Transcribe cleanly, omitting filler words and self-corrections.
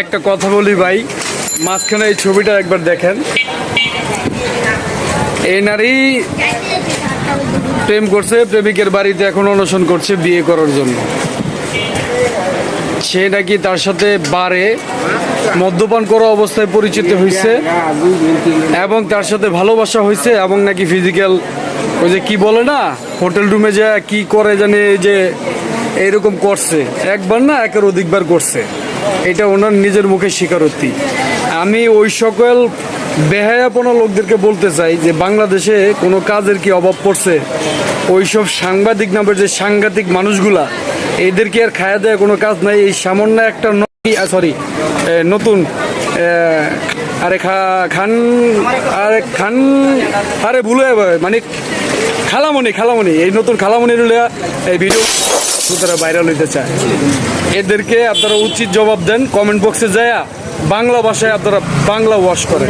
একটা কথা বলি ভাই, মাঝখানে এই ছবিটা একবার দেখেন। এই নারী প্রেম করছে, প্রেমিকের বাড়িতে এখন অনশন করছে বিয়ে করার জন্য। সে নাকি তার সাথে বারে মদ্যপান করা অবস্থায় পরিচিত হয়েছে এবং তার সাথে ভালোবাসা হয়েছে এবং নাকি ফিজিক্যাল ওই যে কি বলে না, হোটেল রুমে যা কি করে জানে, এই যে এইরকম করছে, একবার না একের অধিকবার করছে। এটা ওনার নিজের মুখে স্বীকারোক্তি। আমি ওই সকল বেহায়াপনা লোকদেরকে বলতে চাই যে বাংলাদেশে কোনো কাজের কি অভাব পড়ছে? ওইসব সাংবাদিক নামের যে সাংঘাতিক মানুষগুলা, এদেরকে আর খায়া দেয় কোনো কাজ নাই। এই সামান্য একটা নতুন আরে ভুলে মানে খালামণি এই নতুন খালামণির এই ভিডিও তারা ভাইরাল হইতে চায়। এদেরকে আপনারা উচিত জবাব দেন, কমেন্ট বক্সে যায় বাংলা ভাষায় আপনারা বাংলা ওয়াশ করেন।